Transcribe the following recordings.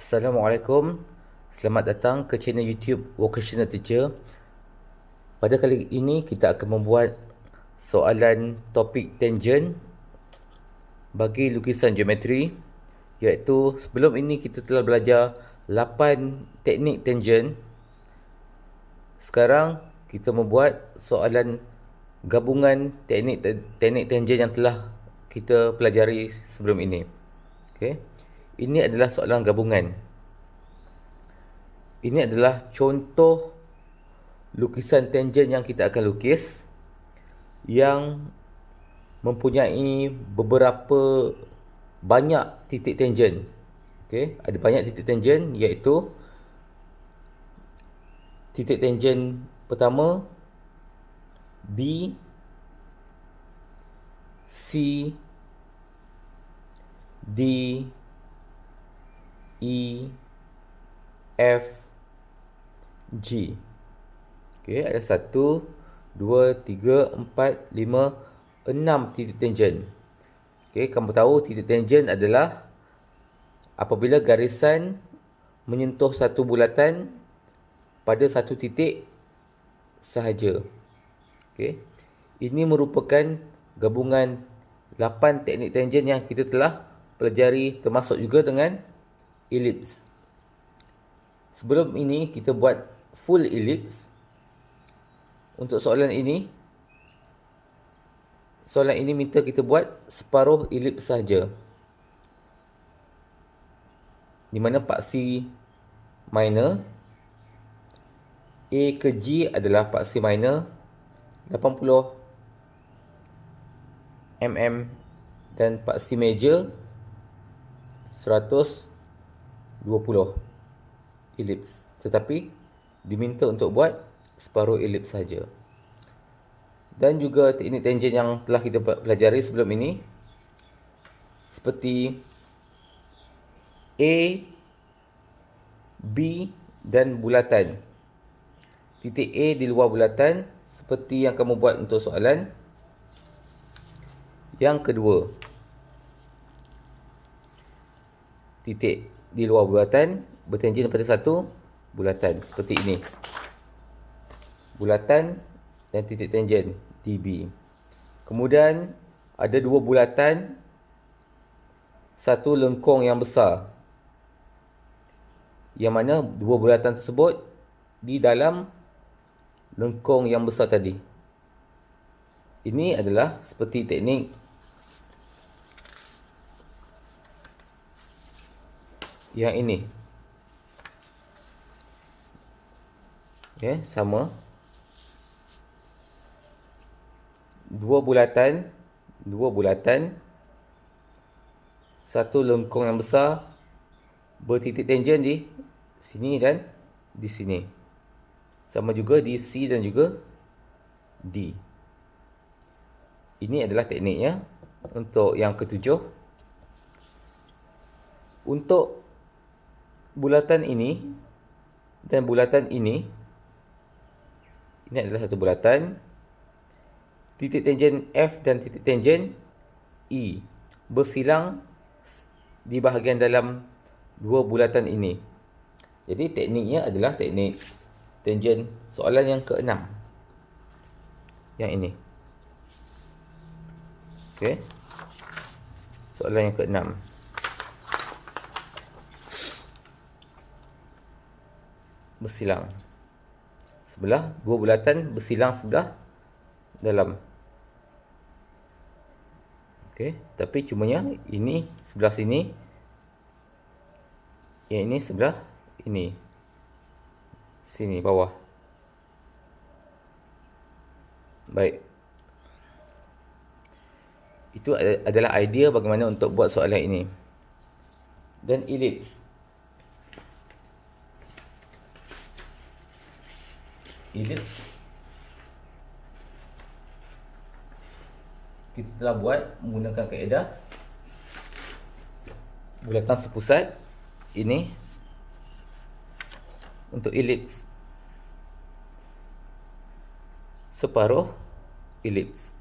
Assalamualaikum. Selamat datang ke channel YouTube Vocational Teacher. Pada kali ini kita akan membuat soalan topik tangent bagi lukisan geometri, iaitu sebelum ini kita telah belajar 8 teknik tangent. Sekarang kita membuat soalan gabungan teknik tangent yang telah kita pelajari sebelum ini. Okey. Ini adalah soalan gabungan. Ini adalah contoh lukisan tangent yang kita akan lukis yang mempunyai beberapa banyak titik tangent. Okey, ada banyak titik tangent, iaitu titik tangent pertama B, C, D, E, F, G. Okey, ada 1, 2, 3, 4, 5, 6 titik tangent. Okey, kamu tahu titik tangent adalah apabila garisan menyentuh satu bulatan pada satu titik sahaja. Okey, ini merupakan gabungan 8 teknik tangent yang kita telah pelajari, termasuk juga dengan elips. Sebelum ini kita buat full elips. Untuk soalan ini minta kita buat separuh elips saja, di mana paksi minor A ke G adalah paksi minor 80 mm dan paksi major 120 elips, tetapi diminta untuk buat separuh elips saja. Dan juga teknik tangent yang telah kita pelajari sebelum ini, seperti A, B dan bulatan. Titik A di luar bulatan, seperti yang kamu buat untuk soalan yang kedua. Titik di luar bulatan bertangent pada satu bulatan, seperti ini. Bulatan dan titik tangent DB. Kemudian ada dua bulatan, satu lengkung yang besar, yang mana dua bulatan tersebut di dalam lengkung yang besar tadi. Ini adalah seperti teknik yang ini. Okey, sama. Dua bulatan, satu lengkung yang besar bertitik tangent di sini dan di sini. Sama juga di C dan juga D. Ini adalah tekniknya untuk yang ketujuh. Untuk bulatan ini dan bulatan ini adalah satu bulatan. Titik tangent F dan titik tangent E bersilang di bahagian dalam dua bulatan ini. Jadi tekniknya adalah teknik tangent soalan yang ke-6. Yang ini. Okey. Soalan yang ke-6. Bersilang. Sebelah, dua bulatan bersilang sebelah dalam. Okey, tapi cumanya ini sebelah sini, yang ini sebelah ini. Sini bawah. Baik. Itu adalah idea bagaimana untuk buat soalan ini. Dan elips. Elips kita telah buat menggunakan kaedah bulatan sepusat ini. Untuk elips, separuh elips,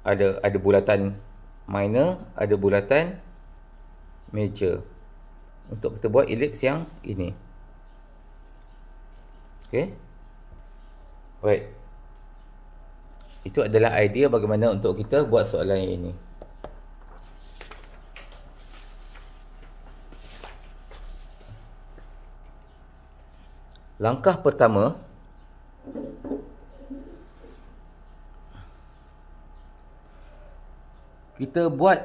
ada bulatan minor, ada bulatan major. untuk kita buat elips yang ini. Okay. Baik. Itu adalah idea bagaimana untuk kita buat soalan yang ini. Langkah pertama, kita buat,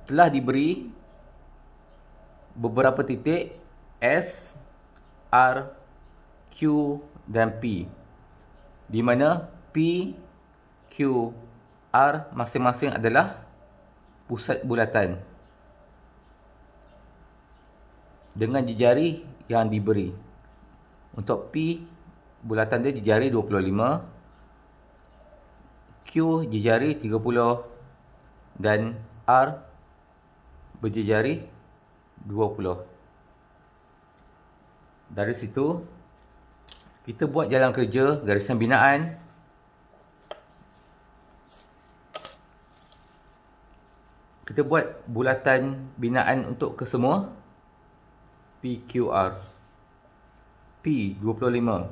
telah diberi beberapa titik S, R, Q dan P, di mana P, Q, R masing-masing adalah pusat bulatan dengan jejari yang diberi. Untuk P, bulatan dia jejari 25, Q jejari 30 dan R berjejari 20. Dari situ kita buat jalan kerja garisan binaan. Kita buat bulatan binaan untuk kesemua PQR. P 25,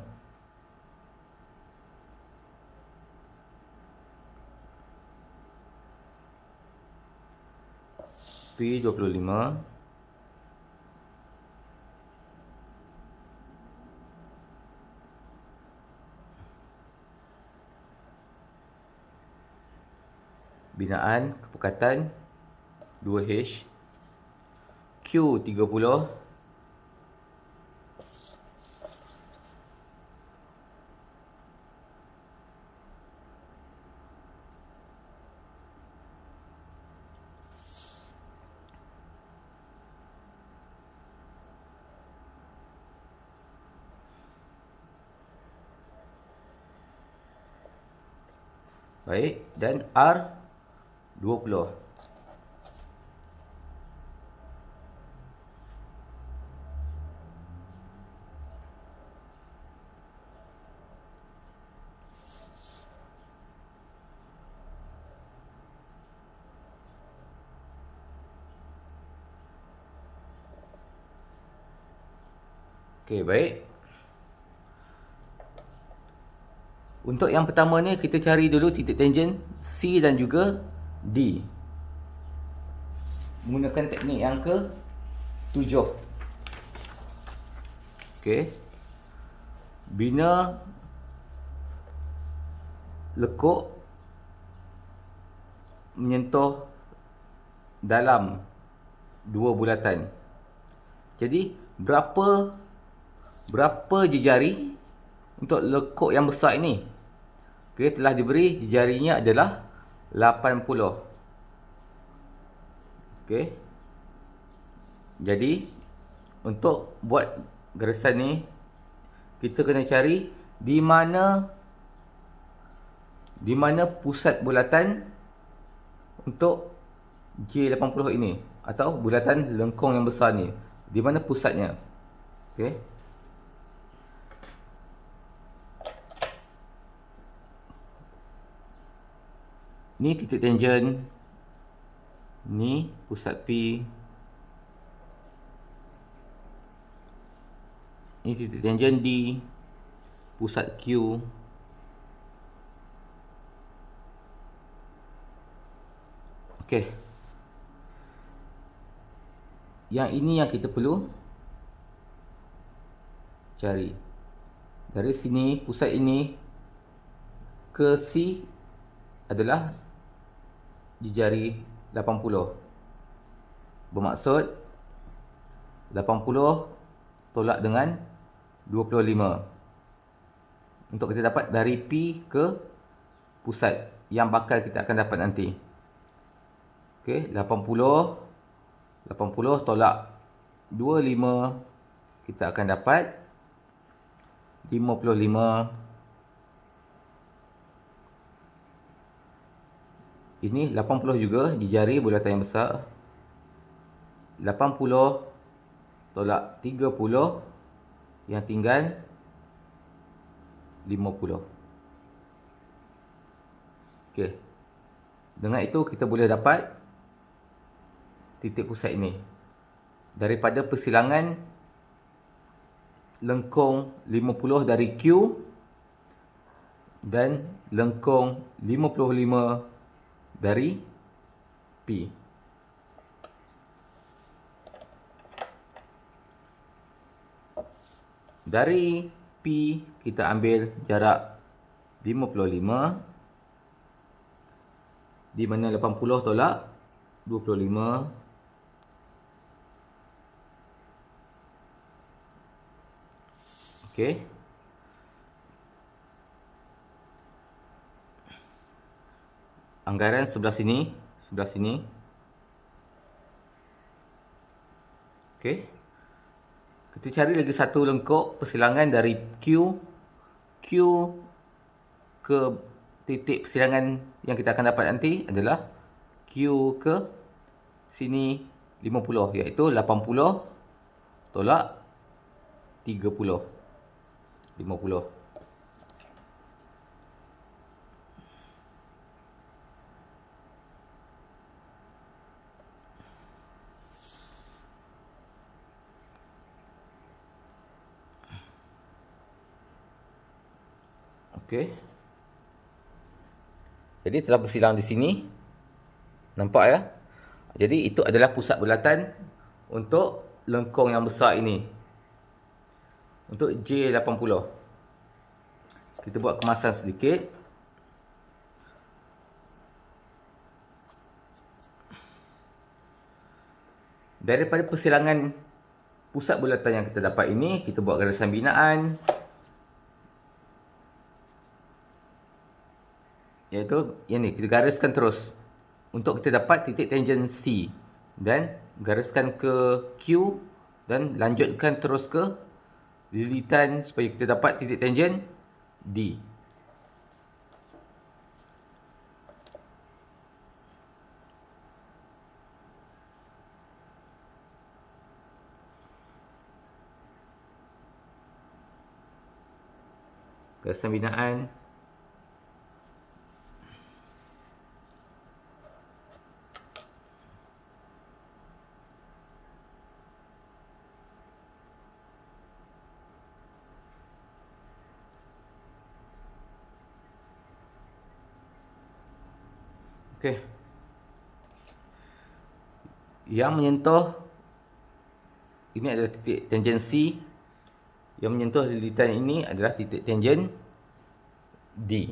P 25, binaan kepekatan 2H, Q 30, baik, dan R 20. Okey, baik. Untuk yang pertama ni, kita cari dulu titik tangent C dan juga D. Menggunakan teknik yang ke-7. Okey. Bina lekuk menyentuh dalam dua bulatan. Jadi, berapa jejari untuk lekuk yang besar ini? Okey, telah diberi jejarinya adalah 80. Okey. Jadi, untuk buat garisan ni, kita kena cari di mana pusat bulatan untuk J80 ini, atau bulatan lengkung yang besar ni. Di mana pusatnya? Okey. Ni titik tangent, ni pusat P, ni titik tangent D, pusat Q. Okey. Yang ini yang kita perlu cari. Dari sini, pusat ini ke C adalah jejari 80. Bermaksud 80 tolak dengan 25. Untuk kita dapat dari P ke pusat yang bakal kita akan dapat nanti. Okey, 80 tolak 25, kita akan dapat 55. Ini 80 juga jejari bulatan yang besar. 80 tolak 30, yang tinggal 50. Okey. Dengan itu kita boleh dapat titik pusat ini. daripada persilangan lengkung 50 dari Q dan lengkung 55 dari P. Dari P kita ambil jarak 55, di mana 80 tolak 25. Okey. Anggaran sebelah sini, Okey. Kita cari lagi satu lengkuk persilangan dari Q ke titik persilangan yang kita akan dapat nanti adalah Q ke sini 50, iaitu 80 tolak 30. 50. Okey. Jadi telah bersilang di sini. Nampak ya? Jadi itu adalah pusat bulatan untuk lengkung yang besar ini. Untuk J80. Kita buat kemasan sedikit. Daripada persilangan pusat bulatan yang kita dapat ini, kita buat garisan binaan. Iaitu yang ni, kita gariskan terus untuk kita dapat titik tangen C, dan gariskan ke Q dan lanjutkan terus ke lilitan supaya kita dapat titik tangen D. Garisan binaan. Okey. Yang menyentuh ini adalah titik tangen C. Yang menyentuh lilitan ini adalah titik tangen D.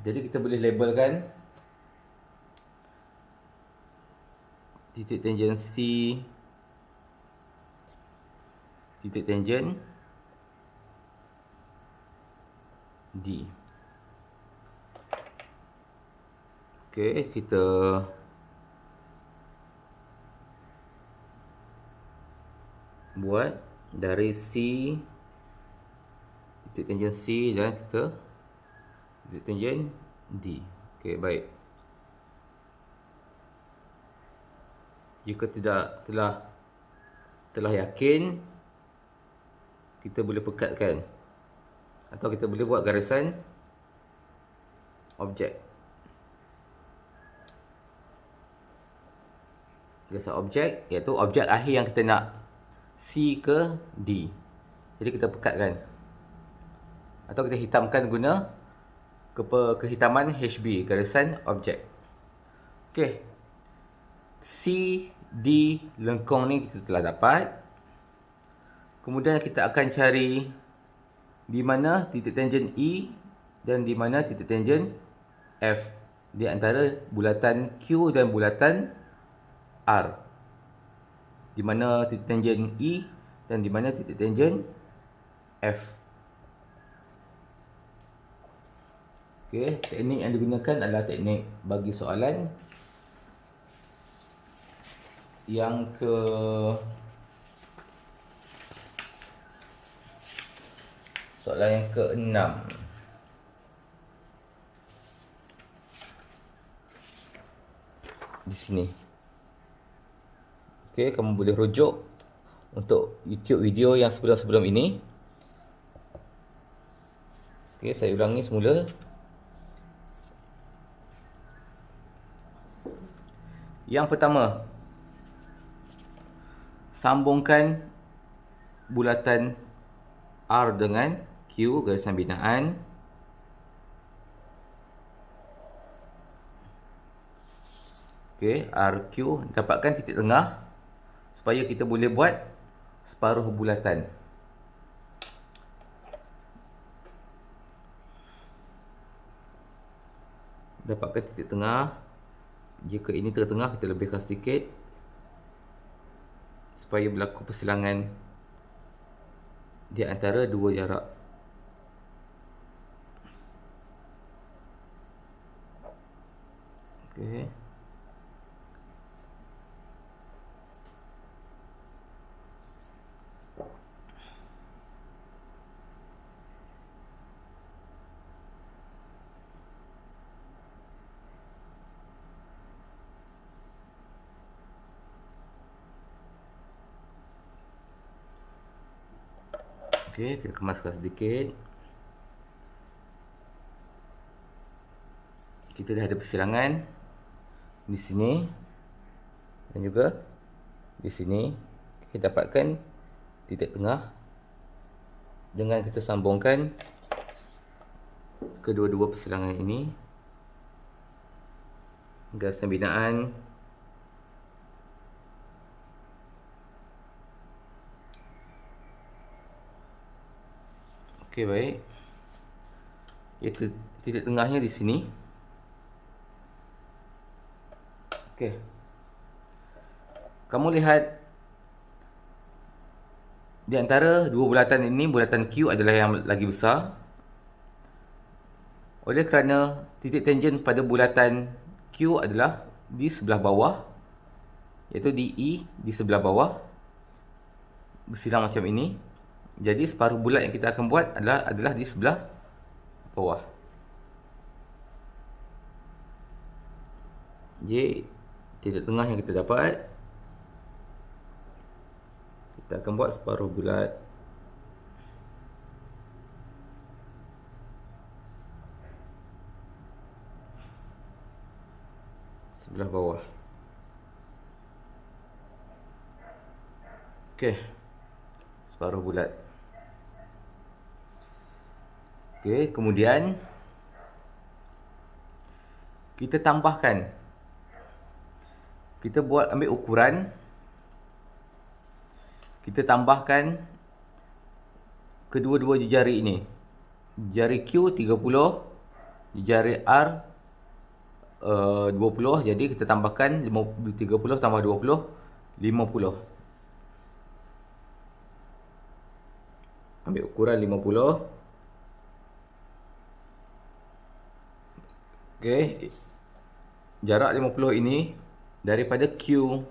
Jadi kita boleh labelkan titik tangen C, titik tangen D. Okey, kita buat dari C, titik tangen C, dan kita titik tangen D. Okey, baik. Jika telah yakin, kita boleh pekatkan atau kita boleh buat garisan objek. Garisan objek iaitu objek akhir yang kita nak, C ke D. Jadi kita pekatkan atau kita hitamkan guna kehitaman HB, garisan objek. Okey. C, D, lengkung ni kita telah dapat. Kemudian kita akan cari di mana titik tangen E dan di mana titik tangen F di antara bulatan Q dan bulatan R. Di mana titik tangen E dan di mana titik tangen F. Okey, teknik yang digunakan adalah teknik bagi soalan yang soalan yang ke-6. Di sini. Okey, kamu boleh rujuk untuk YouTube video yang sebelum-sebelum ini. Okey, saya ulangi semula. Yang pertama, sambungkan bulatan R dengan Q garisan binaan. Okey, RQ, dapatkan titik tengah supaya kita boleh buat separuh bulatan. Dapatkan titik tengah. Jika ini tengah-tengah, kita lebihkan sedikit supaya berlaku persilangan di antara dua jarak. Okey. Okey, kita kemaskan sedikit. Kita dah ada persilangan di sini dan juga di sini. Kita dapatkan titik tengah dengan kita sambungkan kedua-dua persilangan ini. Garisan binaan. Okey, baik. Iaitu titik tengahnya di sini. Okey. Kamu lihat di antara dua bulatan ini, bulatan Q adalah yang lagi besar. Oleh kerana titik tangen pada bulatan Q adalah di sebelah bawah, iaitu di E di sebelah bawah, bersilang macam ini. Jadi separuh bulat yang kita akan buat adalah di sebelah bawah. Jadi titik tengah yang kita dapat, kita akan buat separuh bulat. Sebelah bawah. Okey. Separuh bulat. Okey, kemudian kita tambahkan. Kita ambil ukuran. Kita tambahkan kedua-dua jari ini. Jari Q 30, jari R 20. Jadi kita tambahkan 30 tambah 20, 50. Ambil ukuran 50. Okey. Jarak 50 ini daripada Q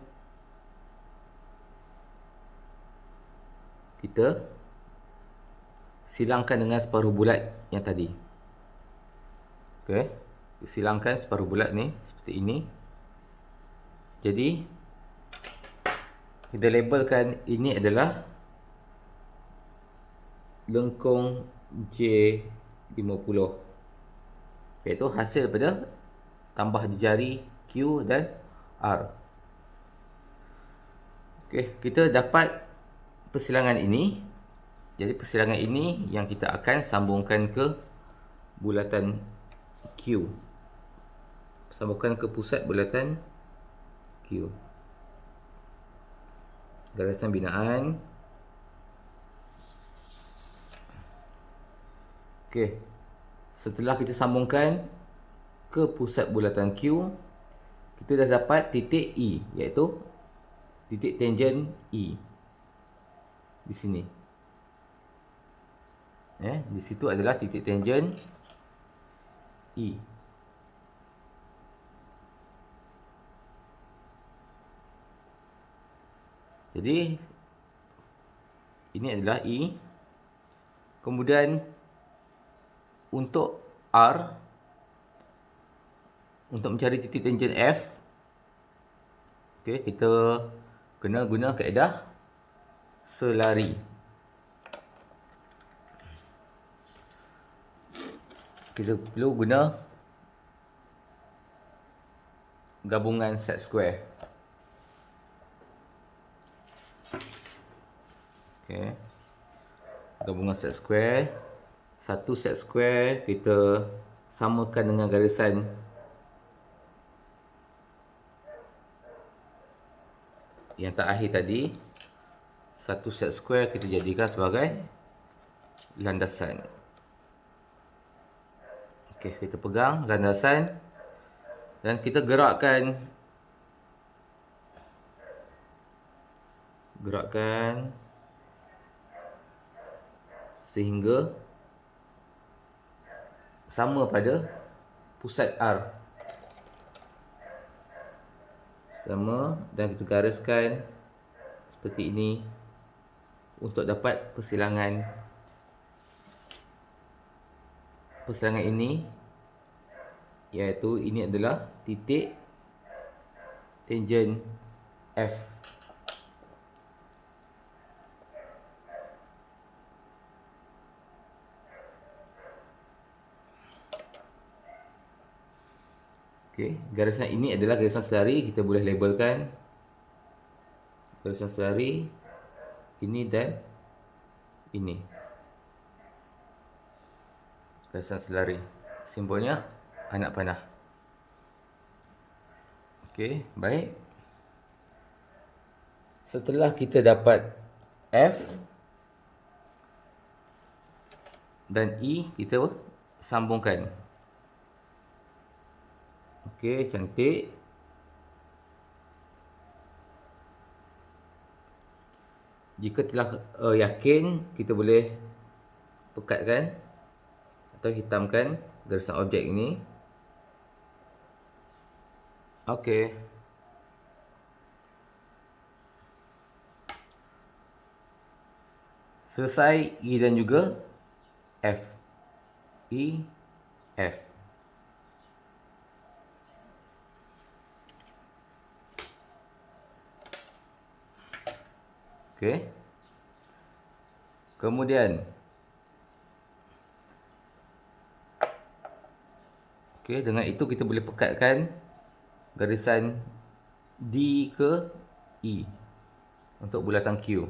kita silangkan dengan separuh bulat yang tadi. Okey. Silangkan separuh bulat ni seperti ini. Jadi kita labelkan ini adalah lengkung J50, iaitu hasil pada tambah jari Q dan R. Okey, kita dapat persilangan ini. Jadi persilangan ini yang kita akan sambungkan ke bulatan Q. Sambungkan ke pusat bulatan Q. Garisan binaan. Okey. Setelah kita sambungkan ke pusat bulatan Q, kita dah dapat titik E, iaitu titik tangen E. Di sini. Di situ adalah titik tangen E. Jadi ini adalah E. Kemudian untuk R, untuk mencari titik tangen F, okey, kita kena guna kaedah selari. Kita perlu guna gabungan set square. Okay. Gabungan set square. Satu set square kita samakan dengan garisan yang terakhir tadi. Satu set square kita jadikan sebagai landasan. Okey, kita pegang landasan dan kita gerakkan sehingga sama pada pusat R. Sama, dan kita gariskan seperti ini untuk dapat persilangan ini, iaitu ini adalah titik tangent F. Okey, garisan ini adalah garisan selari. Kita boleh labelkan garisan selari ini dan ini. Garisan selari. Simbolnya anak panah. Okey, baik. Setelah kita dapat F dan E, kita sambungkan. Okey, cantik. Jika telah yakin, kita boleh pekatkan atau hitamkan garisan objek ini. Okey. Selesai E dan juga F. E, F. Okey. Kemudian dengan itu kita boleh pekatkan garisan D ke E untuk bulatan Q.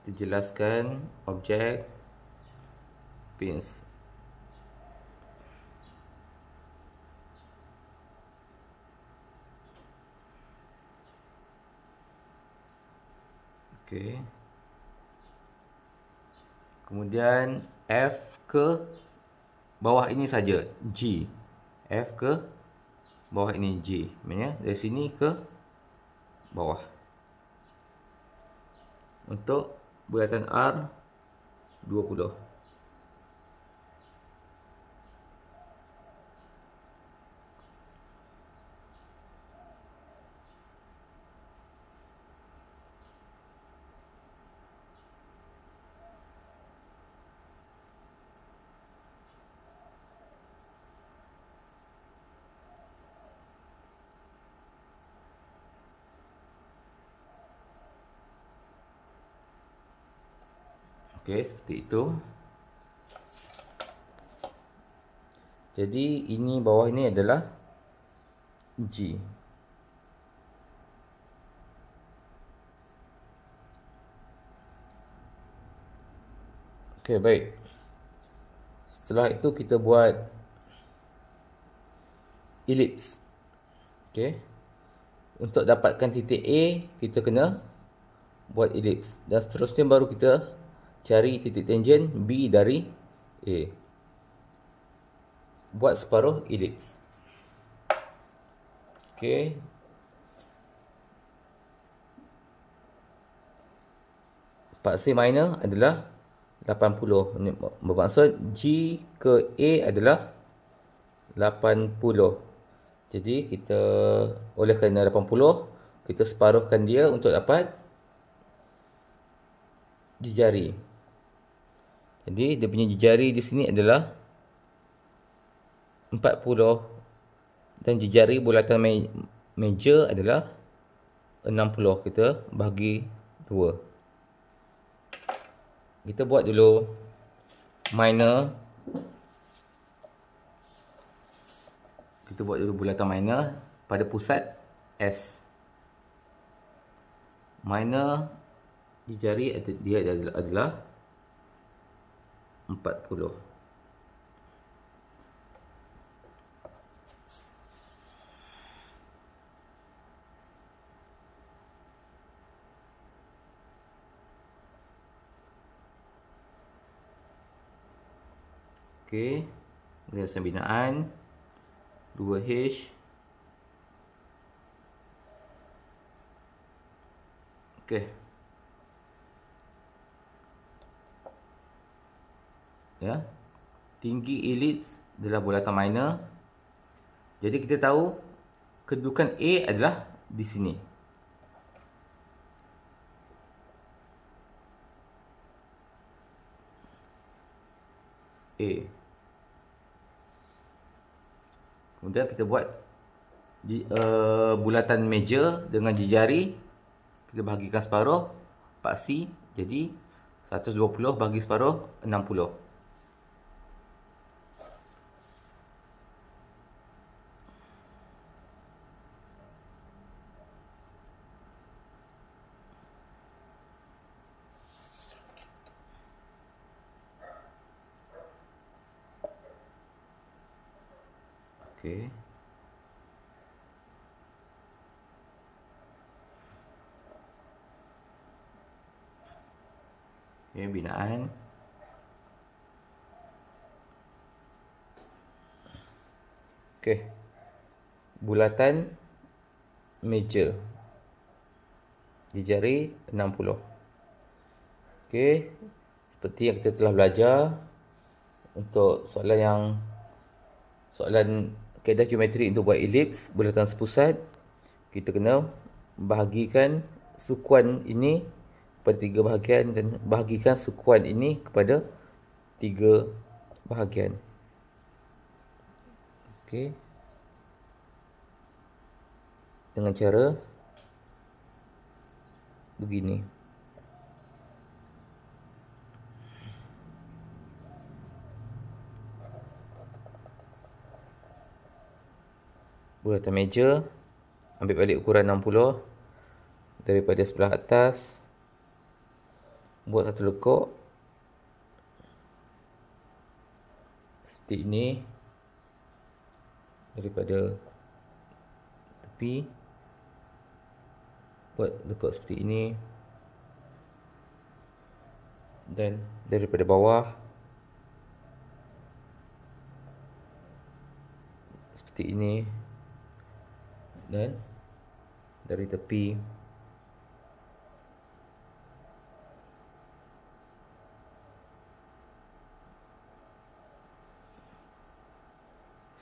Kita jelaskan objek pins. Okey. Kemudian F ke bawah ini saja, G. F ke bawah ini G. Maksudnya dari sini ke bawah. Untuk bulatan R 20. Okey, seperti itu. Jadi ini bawah ini adalah G. Okey, baik. Setelah itu kita buat ellipse. Okey. Untuk dapatkan titik A, kita kena buat ellipse. Dan seterusnya baru kita cari titik tangent B dari A. Buat separuh ellipse. Okey. Paksi minor adalah 80. Bermaksud G ke A adalah 80. Jadi kita, oleh kerana 80, kita separuhkan dia untuk dapat dijari. Jadi dia punya jejari di sini adalah 40 dan jejari bulatan meja adalah 60. Kita bahagi 2. Kita buat dulu minor. Kita buat dulu bulatan minor pada pusat S. Minor jejari dia adalah 40. Okey, garis binaan 2H. Okey. Ya. Tinggi elips adalah bulatan minor. Jadi kita tahu kedudukan A adalah di sini. A. Kemudian kita buat bulatan meja dengan jejari. Kita bahagikan separuh 4C. Jadi 120 bagi separuh 60. Okey. Okay, binaan. Okey. Bulatan meja. Jejari 60. Okey. Seperti yang kita telah belajar untuk soalan kaedah geometri untuk buat elips bulatan sepusat, kita kena bahagikan sukuan ini kepada 3 bahagian dan bahagikan sukuan ini kepada 3 bahagian. Okey. Dengan cara begini. Bulatan meja, ambil balik ukuran 60 daripada sebelah atas, buat satu lekuk seperti ini daripada tepi, buat lekuk seperti ini, dan daripada bawah seperti ini, dan dari tepi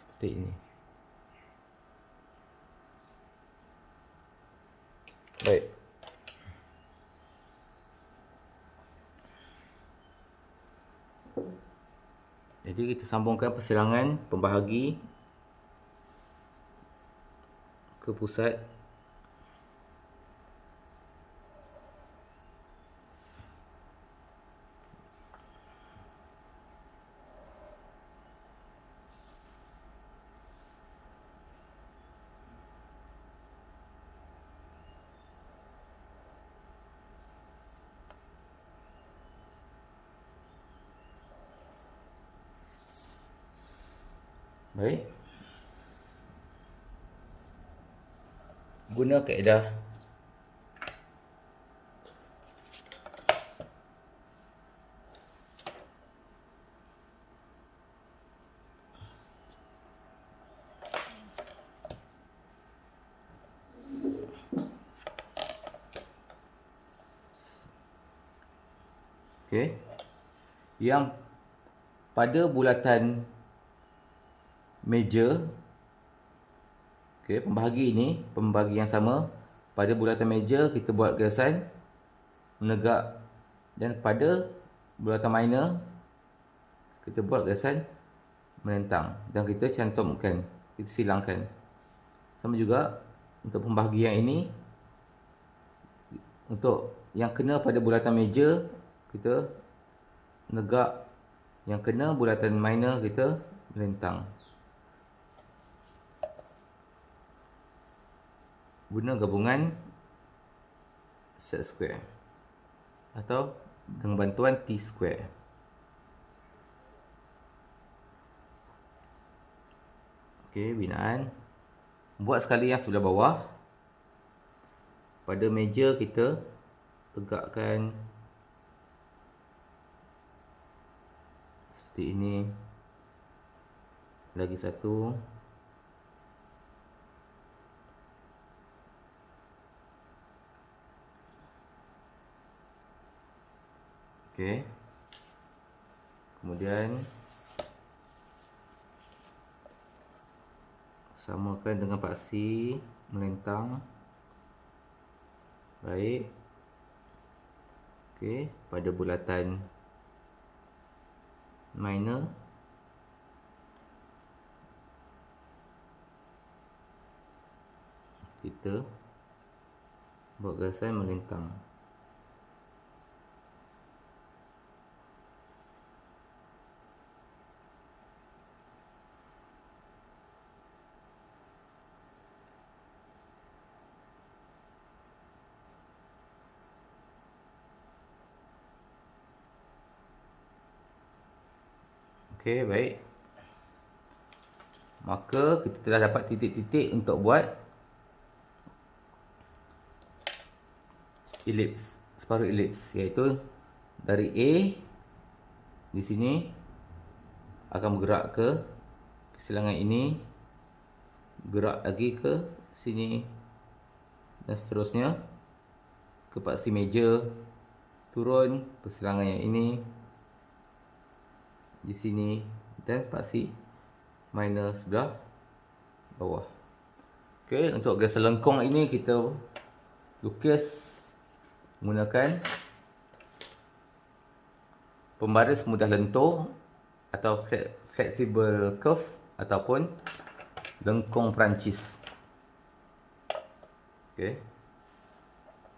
seperti ini. Baik. Jadi kita sambungkan persilangan pembahagi ke pusat. Baik. Guna kaedah okey, yang pada bulatan meja, okey, pembahagi yang sama. Pada bulatan meja kita buat garisan menegak, dan pada bulatan minor kita buat garisan melintang dan kita cantumkan, kita silangkan. Sama juga untuk pembahagian ini, untuk yang kena pada bulatan meja kita negak, yang kena bulatan minor kita melintang. Guna gabungan set square atau dengan bantuan T-square. Okey, binaan. Buat sekali yang sebelah bawah. Pada meja kita tegakkan seperti ini. Lagi satu. Okey. Kemudian samakan dengan paksi melintang. Baik. Okey, pada bulatan minor kita buat garisan melintang. Okey, baik. Maka kita telah dapat titik-titik untuk buat elips, separuh elips, iaitu dari A di sini akan bergerak ke silangan ini, gerak lagi ke sini dan seterusnya ke paksi meja, turun persilangan yang ini di sini dan paksi minor sebelah bawah. Okey, untuk garisan lengkung ini kita lukis menggunakan pembaris mudah lentur atau flexible curve ataupun lengkung Perancis. Okey.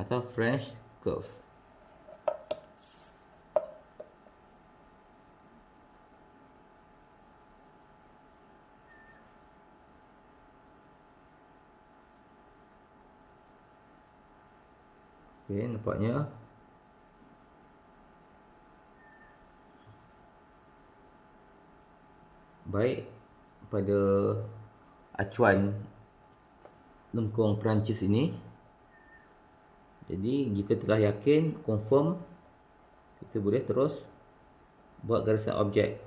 Atau French curve. Okey, nampaknya baik pada acuan lengkung Perancis ini. Jadi jika telah yakin, confirm, kita boleh terus buat garisan objek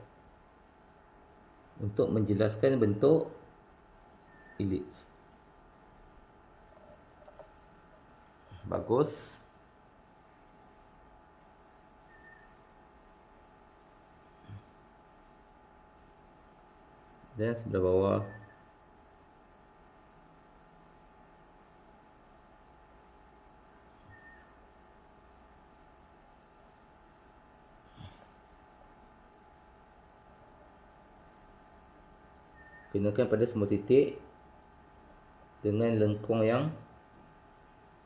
untuk menjelaskan bentuk elips. Bagus. Dan sebelah bawah kenakan pada semua titik dengan lengkung yang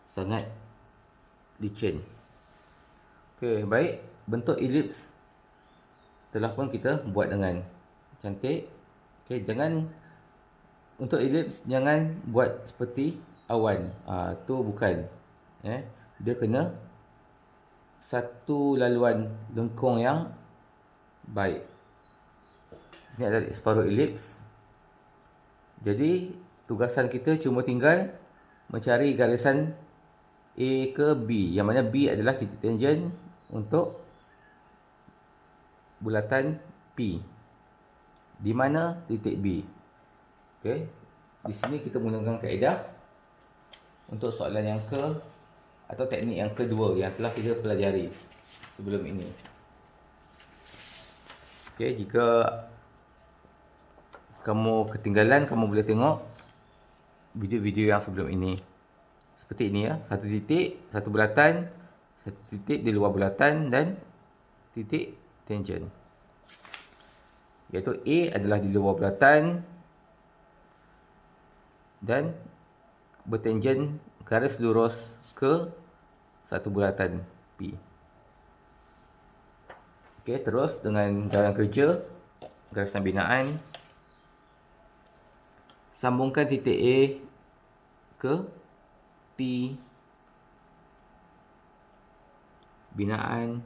sangat licin. Okey, baik. Bentuk elips telah pun kita buat dengan cantik. Okey, jangan untuk elips jangan buat seperti awan. Tu bukan. Dia kena satu laluan lengkung yang baik. Ini adalah separuh elips. Jadi tugasan kita cuma tinggal mencari garisan A ke B, yang mana B adalah titik tangent untuk bulatan P. Di mana titik B? Okey. Di sini kita menggunakan kaedah untuk soalan yang atau teknik yang kedua yang telah kita pelajari sebelum ini. Okey, jika kamu ketinggalan, kamu boleh tengok video-video yang sebelum ini. Seperti ini ya, satu titik, satu bulatan, satu titik di luar bulatan dan titik tangent. iaitu A adalah di luar bulatan dan bertangen garis lurus ke satu bulatan P. Okey, terus dengan jalan kerja garisan binaan, sambungkan titik A ke P binaan.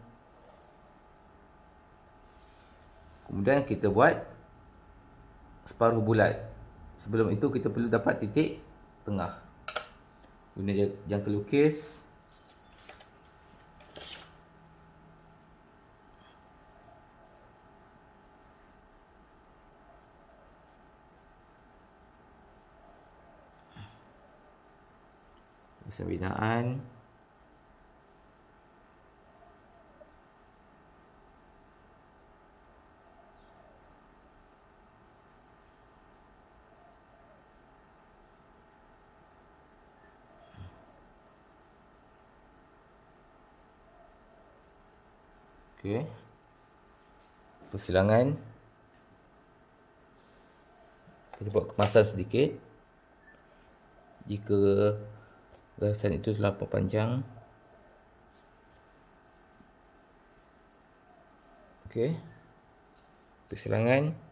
Kemudian kita buat separuh bulat. Sebelum itu kita perlu dapat titik tengah. Guna jangka lukis. Garisan binaan. Okey. Persilangan. Kita buat kemasan sedikit. Jika garisan itu telah panjang. Okey. Persilangan.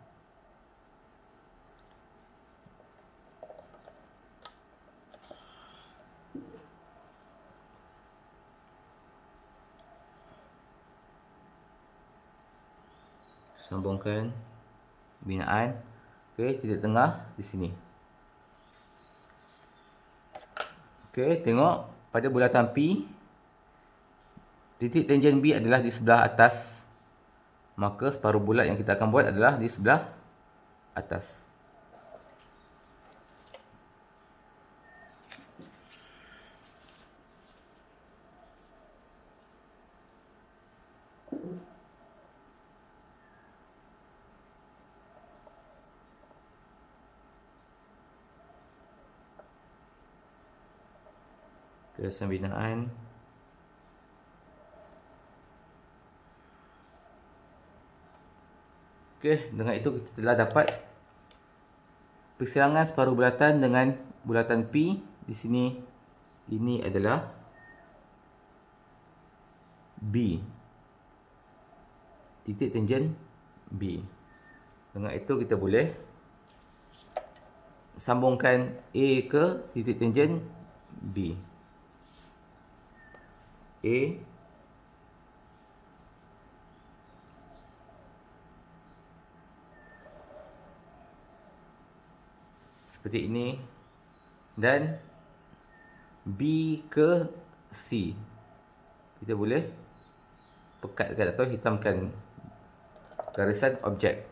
Sambungkan binaan. Okey, titik tengah di sini. Okey, tengok pada bulatan P, titik tangen B adalah di sebelah atas. Maka separuh bulat yang kita akan buat adalah di sebelah atas. Garisan binaan. Okey, dengan itu kita telah dapat persilangan separuh bulatan dengan bulatan P. Di sini ini adalah B. Titik tangen B. Dengan itu kita boleh sambungkan A ke titik tangen B. A seperti ini dan B ke C. Kita boleh pekatkan atau hitamkan garisan objek.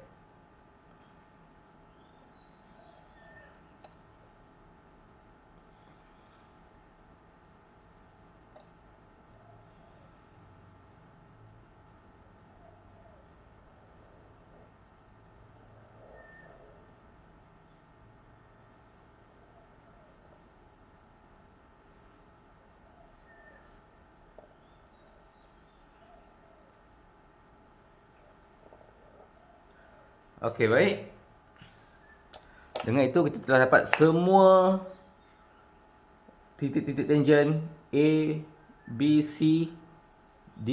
Okey, baik. Dengan itu kita telah dapat semua titik-titik tangen A, B, C, D,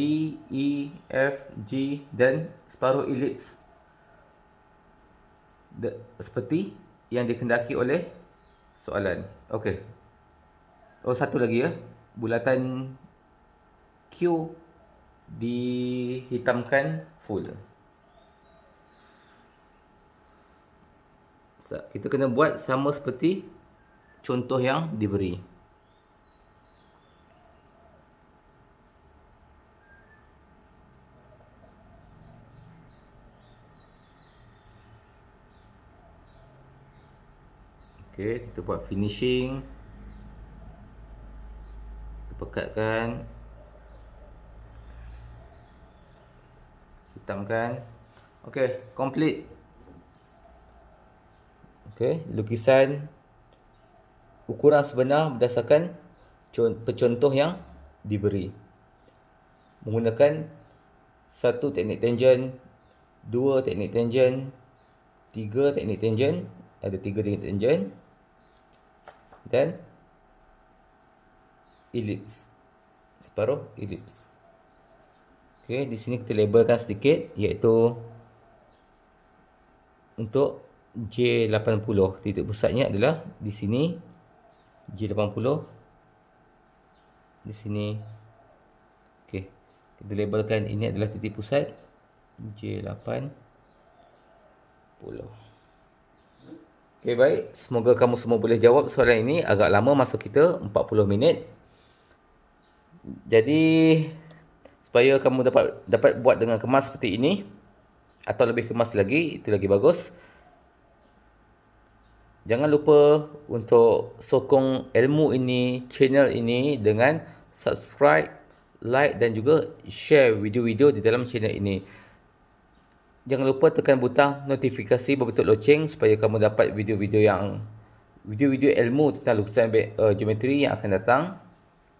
E, F, G dan separuh elips seperti yang dikehendaki oleh soalan. Okey. Oh, satu lagi ya. Bulatan Q dihitamkan full. Kita kena buat sama seperti contoh yang diberi. Okey, kita buat finishing. Kita pekatkan. Hitamkan. Okey, complete. Okey, lukisan ukuran sebenar berdasarkan contoh yang diberi. Menggunakan satu teknik tangen 2 teknik tangent, 3 teknik tangent, ada 3 teknik tangent, dan elips, separuh elips. Okey, di sini kita labelkan sedikit, iaitu untuk J80, titik pusatnya adalah di sini, J80 di sini. Okey, kita labelkan ini adalah titik pusat J80. Okey, baik, semoga kamu semua boleh jawab soalan ini. Agak lama masa kita, 40 minit. Jadi supaya kamu dapat buat dengan kemas seperti ini atau lebih kemas lagi, itu lagi bagus. Jangan lupa untuk sokong ilmu ini, channel ini dengan subscribe, like dan juga share video-video di dalam channel ini. Jangan lupa tekan butang notifikasi berbentuk loceng supaya kamu dapat video-video ilmu tentang lukisan geometri yang akan datang.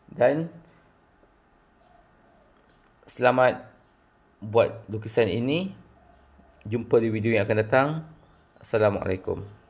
Dan selamat buat lukisan ini. Jumpa di video yang akan datang. Assalamualaikum.